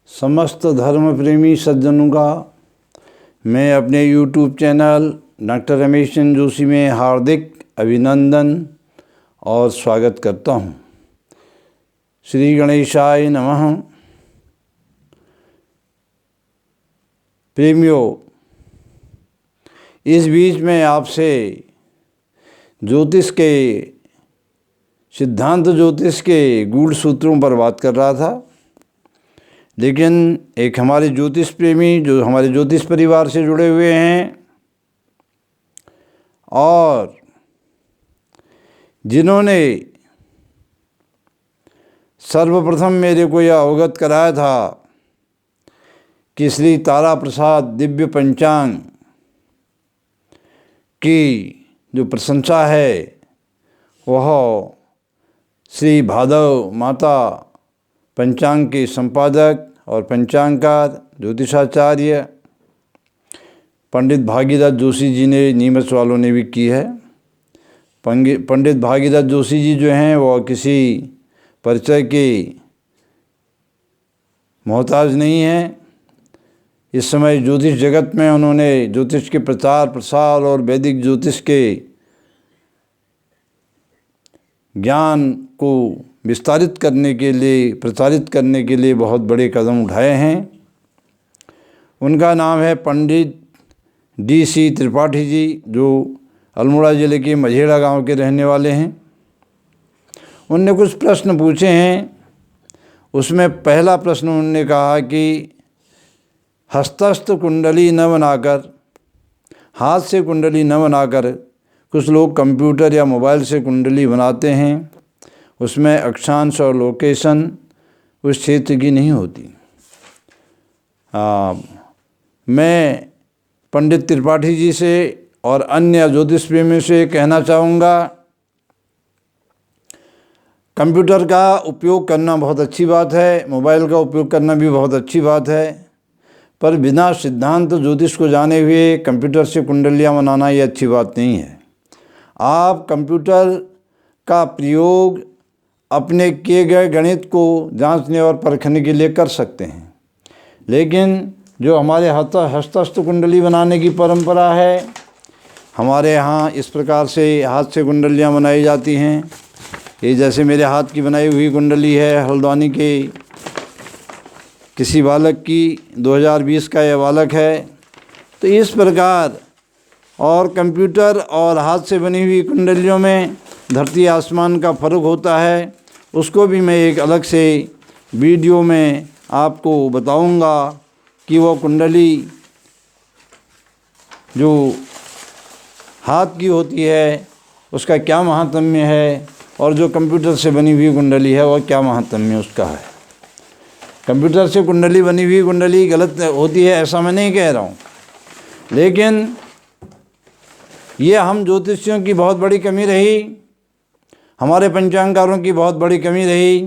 समस्त धर्म प्रेमी सज्जनों का मैं अपने YouTube channel doctor Ramesh Chandra Joshi में हार्दिक अभिनंदन और स्वागत करता हूँ। श्री गणेशाय नमः। प्रेमियों, इस बीच में आपसे ज्योतिष के सिद्धांत ज्योतिष के गूढ़ सूत्रों पर बात कर रहा था, लेकिन एक हमारे ज्योतिष प्रेमी जो हमारे ज्योतिष परिवार से जुड़े हुए हैं और जिन्होंने सर्वप्रथम मेरे को यह अवगत कराया था कि श्री तारा प्रसाद दिव्य पंचांग की जो प्रशंसा है वह श्री भादव माता पंचांग के संपादक और पंचांगकार ज्योतिषाचार्य पंडित भागीरथ जोशी जी ने, नीमच वालों ने भी की है। पंडित भागीरथ जोशी जी जो हैं वह किसी परिचय के मोहताज नहीं हैं। इस समय ज्योतिष जगत में उन्होंने ज्योतिष के प्रचार प्रसार और वैदिक ज्योतिष के ज्ञान को विस्तारित करने के लिए, प्रचारित करने के लिए बहुत बड़े कदम उठाए हैं। उनका नाम है पंडित DC त्रिपाठी जी, जो अल्मोड़ा ज़िले के मझेड़ा गांव के रहने वाले हैं। उनने कुछ प्रश्न पूछे हैं। उसमें पहला प्रश्न उन्होंने कहा कि हस्तस्थ कुंडली न बनाकर, हाथ से कुंडली न बनाकर कुछ लोग कंप्यूटर या मोबाइल से कुंडली बनाते हैं, उसमें अक्षांश और लोकेशन उस क्षेत्र की नहीं होती। मैं पंडित त्रिपाठी जी से और अन्य ज्योतिष प्रेमियों से कहना चाहूँगा, कंप्यूटर का उपयोग करना बहुत अच्छी बात है, मोबाइल का उपयोग करना भी बहुत अच्छी बात है, पर बिना सिद्धांत ज्योतिष को जाने हुए कंप्यूटर से कुंडलियाँ बनाना ये अच्छी बात नहीं है। आप कंप्यूटर का प्रयोग अपने किए गए गणित को जांचने और परखने के लिए कर सकते हैं, लेकिन जो हमारे हस्तस्थ कुंडली बनाने की परंपरा है, हमारे यहाँ इस प्रकार से हाथ से कुंडलियाँ बनाई जाती हैं। ये जैसे मेरे हाथ की बनाई हुई कुंडली है, हल्द्वानी के किसी बालक की, 2020 का यह बालक है। तो इस प्रकार और कंप्यूटर और हाथ से बनी हुई कुंडलियों में धरती आसमान का फ़र्क होता है। उसको भी मैं एक अलग से वीडियो में आपको बताऊंगा कि वो कुंडली जो हाथ की होती है उसका क्या महात्म्य है और जो कंप्यूटर से बनी हुई कुंडली है वह क्या महात्म्य उसका है। कंप्यूटर से कुंडली बनी हुई कुंडली गलत होती है ऐसा मैं नहीं कह रहा हूँ, लेकिन ये हम ज्योतिषियों की बहुत बड़ी कमी रही, हमारे पंचांगकारों की बहुत बड़ी कमी रही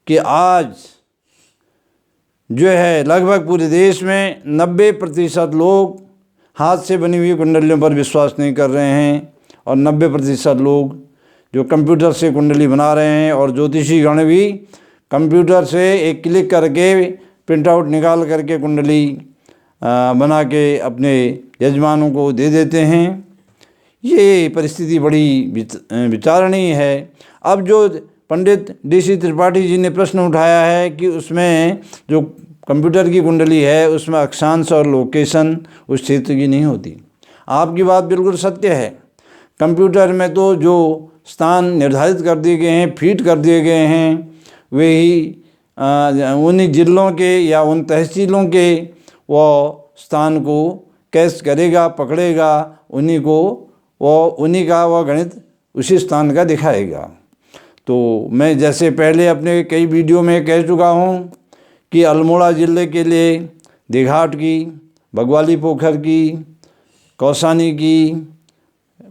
कि आज जो है लगभग पूरे देश में 90% लोग हाथ से बनी हुई कुंडलियों पर विश्वास नहीं कर रहे हैं और 90% लोग जो कंप्यूटर से कुंडली बना रहे हैं, और ज्योतिषी गण भी कंप्यूटर से एक क्लिक करके प्रिंट आउट निकाल करके कुंडली बना के अपने यजमानों को दे देते हैं। ये परिस्थिति बड़ी विचारणीय है। अब जो पंडित DC त्रिपाठी जी ने प्रश्न उठाया है कि उसमें जो कंप्यूटर की कुंडली है उसमें अक्षांश और लोकेशन उस क्षेत्र की नहीं होती। आपकी बात बिल्कुल सत्य है। कंप्यूटर में तो जो स्थान निर्धारित कर दिए गए हैं, फीड कर दिए गए हैं, वे ही उन्हीं जिलों के या उन तहसीलों के वो स्थान को कैच करेगा, पकड़ेगा, उन्हीं का वह गणित उसी स्थान का दिखाएगा। तो मैं जैसे पहले अपने कई वीडियो में कह चुका हूँ कि अल्मोड़ा ज़िले के लिए देघाट की, बगवाली पोखर की, कौसानी की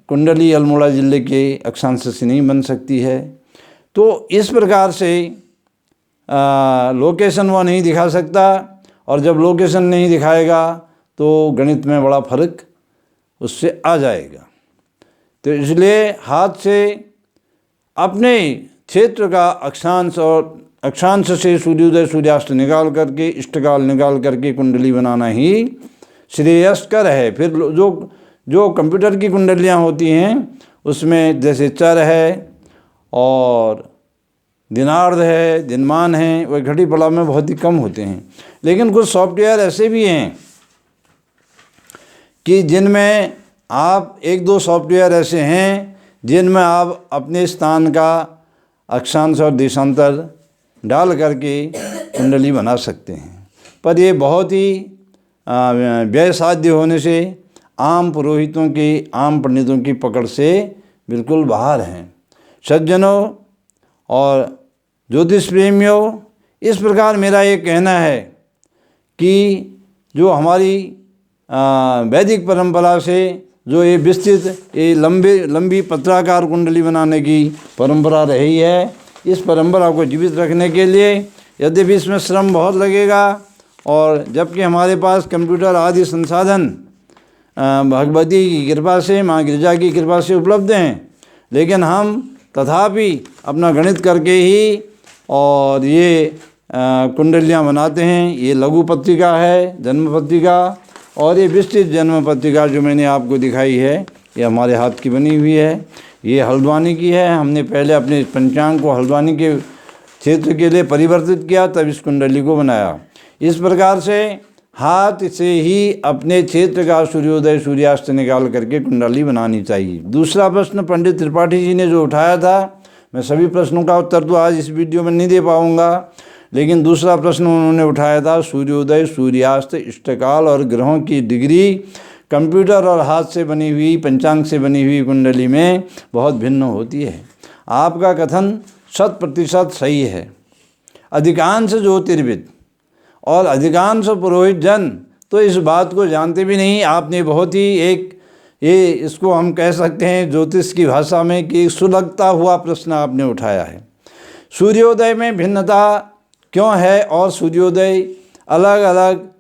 कुंडली अल्मोड़ा ज़िले के अक्षांश से नहीं बन सकती है। तो इस प्रकार से लोकेशन वह नहीं दिखा सकता, और जब लोकेशन नहीं दिखाएगा तो गणित में बड़ा फर्क उससे आ जाएगा। तो इसलिए हाथ से अपने क्षेत्र का अक्षांश और अक्षांश से सूर्योदय सूर्यास्त निकाल करके, इष्टकाल निकाल करके कुंडली बनाना ही श्रेयस्कर है। फिर जो कंप्यूटर की कुंडलियाँ होती हैं उसमें जैसे चर है और दिनार्ध है, दिनमान है, वह घड़ी पड़ाव में बहुत ही कम होते हैं। लेकिन कुछ सॉफ्टवेयर ऐसे भी हैं कि जिनमें आप 1-2 सॉफ्टवेयर ऐसे हैं जिनमें आप अपने स्थान का अक्षांश और देशांतर डाल करके कुंडली बना सकते हैं। पर ये बहुत ही व्यय साध्य होने से आम पुरोहितों की, आम पंडितों की पकड़ से बिल्कुल बाहर हैं। सज्जनों और ज्योतिष प्रेमियों, इस प्रकार मेरा ये कहना है कि जो हमारी वैदिक परंपरा से जो ये विस्तृत, ये लंबी पत्राकार कुंडली बनाने की परंपरा रही है, इस परंपरा को जीवित रखने के लिए यद्यपि इसमें श्रम बहुत लगेगा, और जबकि हमारे पास कंप्यूटर आदि संसाधन भगवती की कृपा से, माँ गिरजा की कृपा से उपलब्ध हैं, लेकिन हम तथापि अपना गणित करके ही और ये कुंडलियाँ बनाते हैं। ये लघु पत्रिका है, जन्म पत्रिका, और ये विस्तृत जन्म पत्रिका जो मैंने आपको दिखाई है ये हमारे हाथ की बनी हुई है। ये हल्द्वानी की है। हमने पहले अपने पंचांग को हल्द्वानी के क्षेत्र के लिए परिवर्तित किया, तब इस कुंडली को बनाया। इस प्रकार से हाथ से ही अपने क्षेत्र का सूर्योदय सूर्यास्त निकाल करके कुंडली बनानी चाहिए। दूसरा प्रश्न पंडित त्रिपाठी जी ने जो उठाया था, मैं सभी प्रश्नों का उत्तर तो आज इस वीडियो में नहीं दे पाऊँगा, लेकिन दूसरा प्रश्न उन्होंने उठाया था सूर्योदय सूर्यास्त इष्टकाल और ग्रहों की डिग्री कंप्यूटर और हाथ से बनी हुई, पंचांग से बनी हुई कुंडली में बहुत भिन्न होती है। आपका कथन 100% सही है। अधिकांश ज्योतिर्विद और अधिकांश पुरोहित जन तो इस बात को जानते भी नहीं। आपने बहुत ही ये इसको हम कह सकते हैं ज्योतिष की भाषा में कि सुलगता हुआ प्रश्न आपने उठाया है। सूर्योदय में भिन्नता क्यों है और सूर्योदय अलग अलग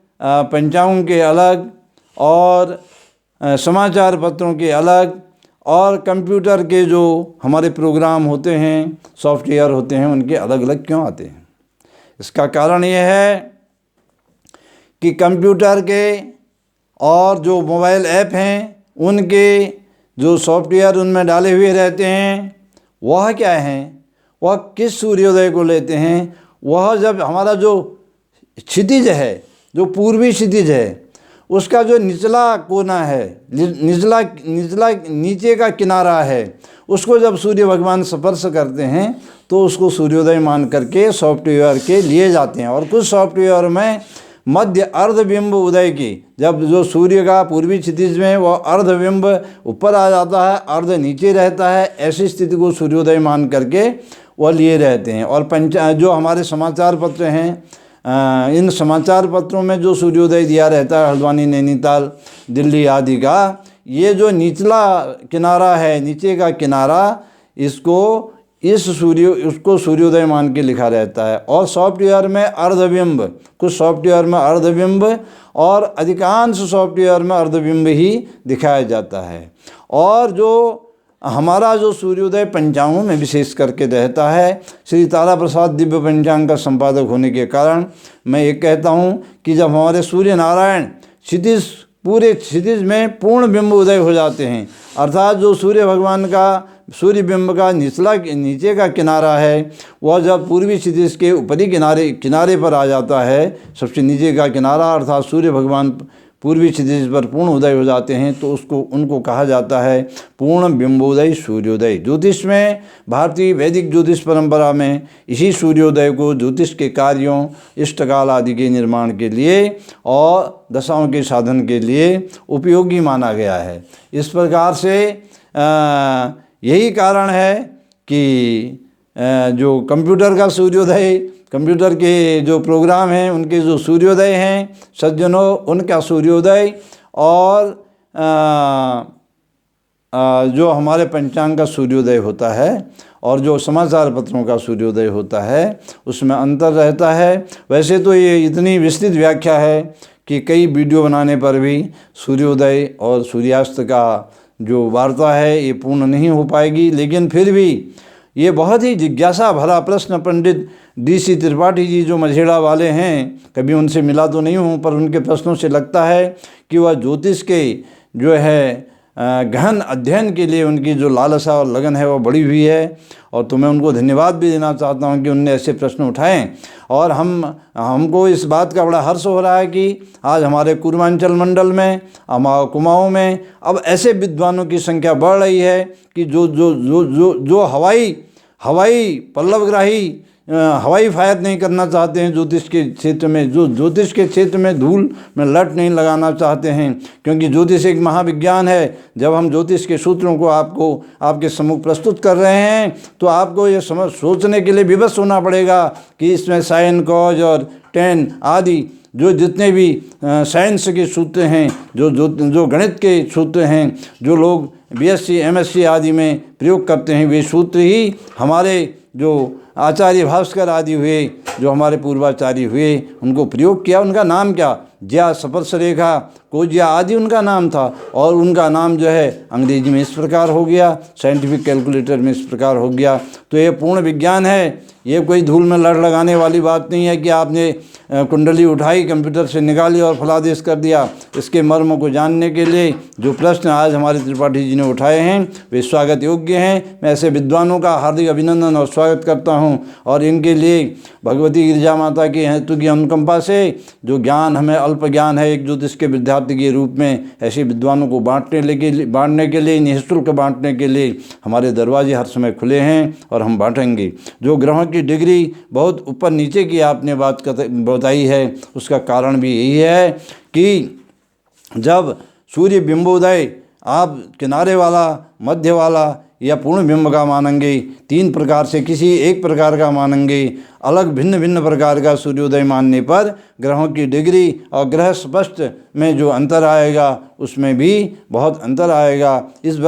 पंचांगों के अलग और समाचार पत्रों के अलग और कंप्यूटर के जो हमारे प्रोग्राम होते हैं, सॉफ्टवेयर होते हैं, उनके अलग अलग क्यों आते हैं? इसका कारण ये है कि कंप्यूटर के और जो मोबाइल ऐप हैं उनके जो सॉफ्टवेयर उनमें डाले हुए रहते हैं वह क्या हैं, वह किस सूर्योदय को लेते हैं। वह जब हमारा जो क्षितिज है, जो पूर्वी क्षितिज है, उसका जो निचला कोना है, निचला नीचे का किनारा है, उसको जब सूर्य भगवान स्पर्श करते हैं तो उसको सूर्योदय मान करके सॉफ्टवेयर के लिए जाते हैं। और कुछ सॉफ्टवेयर में मध्य अर्धबिंब उदय की, जब जो सूर्य का पूर्वी क्षितिज में वह अर्धबिंब ऊपर आ जाता है, अर्ध नीचे रहता है, ऐसी स्थिति को सूर्योदय मान करके वह लिए रहते हैं। और जो हमारे समाचार पत्र हैं, इन समाचार पत्रों में जो सूर्योदय दिया रहता है हल्द्वानी, नैनीताल, दिल्ली आदि का, ये जो निचला किनारा है, नीचे का किनारा, उसको सूर्योदय मान के लिखा रहता है। और सॉफ्टवेयर में अर्धबिंब, कुछ सॉफ्टवेयर में अर्धबिंब और अधिकांश सॉफ्टवेयर में अर्धबिंब ही दिखाया जाता है। और जो हमारा जो सूर्योदय पंचांगों में विशेष करके रहता है, श्री तारा प्रसाद दिव्य पंचांग का संपादक होने के कारण मैं ये कहता हूँ कि जब हमारे सूर्य नारायण क्षितिज, पूरे क्षितिज में पूर्ण बिंब उदय हो जाते हैं, अर्थात जो सूर्य भगवान का सूर्य बिंब का नीचे का किनारा है वह जब पूर्वी क्षितिज के ऊपरी किनारे पर आ जाता है, सबसे नीचे का किनारा, अर्थात सूर्य भगवान पूर्वी क्षितिज पर पूर्ण उदय हो जाते हैं, तो उनको कहा जाता है पूर्ण बिंबोदय सूर्योदय। ज्योतिष में, भारतीय वैदिक ज्योतिष परंपरा में इसी सूर्योदय को ज्योतिष के कार्यों, इष्टकाल आदि के निर्माण के लिए और दशाओं के साधन के लिए उपयोगी माना गया है। इस प्रकार से यही कारण है कि जो कंप्यूटर का सूर्योदय, कंप्यूटर के जो प्रोग्राम हैं उनके जो सूर्योदय हैं सज्जनों, उनका सूर्योदय और जो हमारे पंचांग का सूर्योदय होता है और जो समाचार पत्रों का सूर्योदय होता है उसमें अंतर रहता है। वैसे तो ये इतनी विस्तृत व्याख्या है कि कई वीडियो बनाने पर भी सूर्योदय और सूर्यास्त का जो वार्ता है ये पूर्ण नहीं हो पाएगी, लेकिन फिर भी ये बहुत ही जिज्ञासा भरा प्रश्न पंडित DC त्रिपाठी जी जो मझेड़ा वाले हैं, कभी उनसे मिला तो नहीं हूँ, पर उनके प्रश्नों से लगता है कि वह ज्योतिष के जो है गहन अध्ययन के लिए उनकी जो लालसा और लगन है वो बढ़ी हुई है। और तो मैं उनको धन्यवाद भी देना चाहता हूँ कि उनने ऐसे प्रश्न उठाए। और हमको इस बात का बड़ा हर्ष हो रहा है कि आज हमारे पूर्वांचल मंडल में, हमारे कुमाऊँ में अब ऐसे विद्वानों की संख्या बढ़ रही है कि जो हवाई पल्लवग्राही हवाई फायर नहीं करना चाहते हैं ज्योतिष के क्षेत्र में, जो ज्योतिष के क्षेत्र में धूल में लट नहीं लगाना चाहते हैं, क्योंकि ज्योतिष एक महाविज्ञान है। जब हम ज्योतिष के सूत्रों को आपके सम्मुख प्रस्तुत कर रहे हैं तो आपको ये सोचने के लिए विवश होना पड़ेगा कि इसमें साइन, कॉज और टेन आदि जो जितने भी साइंस के सूत्र हैं, जो गणित के सूत्र हैं, जो लोग BSc MSc आदि में प्रयोग करते हैं, वे सूत्र ही हमारे जो आचार्य भास्कर आदि हुए, जो हमारे पूर्वाचार्य हुए, उनको प्रयोग किया। उनका नाम क्या, ज्या, स्पर्श रेखा, कोजिया आदि उनका नाम था। और उनका नाम जो है अंग्रेजी में इस प्रकार हो गया, साइंटिफिक कैलकुलेटर में इस प्रकार हो गया। तो ये पूर्ण विज्ञान है, ये कोई धूल में लड़ लगाने वाली बात नहीं है कि आपने कुंडली उठाई, कंप्यूटर से निकाली और फलादेश कर दिया। इसके मर्म को जानने के लिए जो प्रश्न आज हमारे त्रिपाठी जी ने उठाए हैं वे स्वागत योग्य हैं। मैं ऐसे विद्वानों का हार्दिक अभिनंदन और स्वागत करता हूं। और इनके लिए भगवती गिरिजा माता के हेतु की अनुकंपा से जो ज्ञान हमें अल्प ज्ञान है एक ज्योतिष के विद्यार्थी के रूप में, ऐसे विद्वानों को बांटने के लिए निःशुल्क बांटने के लिए हमारे दरवाजे हर समय खुले हैं और हम बांटेंगे। जो ग्रहों की डिग्री बहुत ऊपर नीचे की आपने बात बताई है, उसका कारण भी यही है कि जब सूर्य बिंबोदय आप किनारे वाला, मध्य वाला या पूर्ण बिंब का मानेंगे, 3 प्रकार से किसी एक प्रकार का मानेंगे, अलग भिन्न भिन्न प्रकार का सूर्योदय मानने पर ग्रहों की डिग्री और ग्रह स्पष्ट में जो अंतर आएगा उसमें भी बहुत अंतर आएगा। इस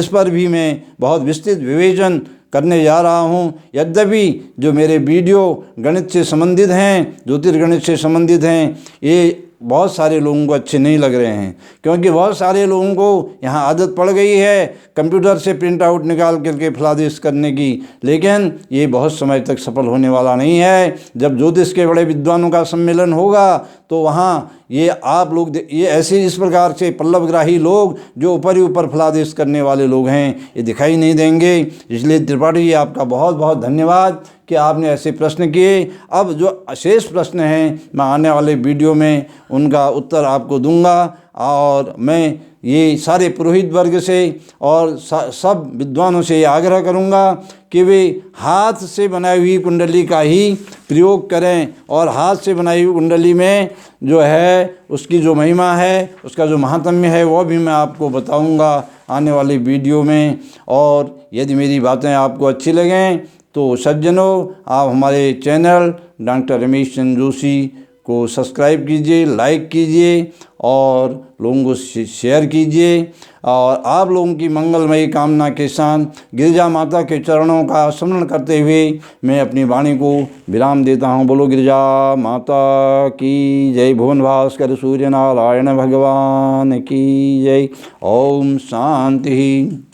पर भी मैं बहुत विस्तृत विवेचन करने जा रहा हूँ। यद्यपि जो मेरे वीडियो गणित से संबंधित हैं, ज्योतिर्गणित से संबंधित हैं, ये बहुत सारे लोगों को अच्छे नहीं लग रहे हैं, क्योंकि बहुत सारे लोगों को यहाँ आदत पड़ गई है कंप्यूटर से प्रिंट आउट निकाल करके फलादेश करने की। लेकिन ये बहुत समय तक सफल होने वाला नहीं है। जब ज्योतिष के बड़े विद्वानों का सम्मेलन होगा तो वहाँ ये आप लोग ये ऐसे इस प्रकार से पल्लवग्राही लोग जो ऊपर ही ऊपर फलादेश करने वाले लोग हैं, ये दिखाई नहीं देंगे। इसलिए त्रिपाठी जी आपका बहुत बहुत धन्यवाद कि आपने ऐसे प्रश्न किए। अब जो शेष प्रश्न हैं मैं आने वाले वीडियो में उनका उत्तर आपको दूंगा। और मैं ये सारे पुरोहित वर्ग से और सब विद्वानों से आग्रह करूंगा कि वे हाथ से बनाई हुई कुंडली का ही प्रयोग करें। और हाथ से बनाई हुई कुंडली में जो है उसकी जो महिमा है, उसका जो महात्म्य है, वो भी मैं आपको बताऊंगा आने वाले वीडियो में। और यदि मेरी बातें आपको अच्छी लगें तो सज्जनों, आप हमारे चैनल डॉक्टर रमेश चंद्र जोशी को सब्सक्राइब कीजिए, लाइक कीजिए और लोगों को शेयर कीजिए। और आप लोगों की मंगलमयी कामना के साथ गिरिजा माता के चरणों का स्मरण करते हुए मैं अपनी वाणी को विराम देता हूँ। बोलो गिरिजा माता की जय। भुवन भास्कर सूर्य नारायण भगवान की जय। ओम शांति।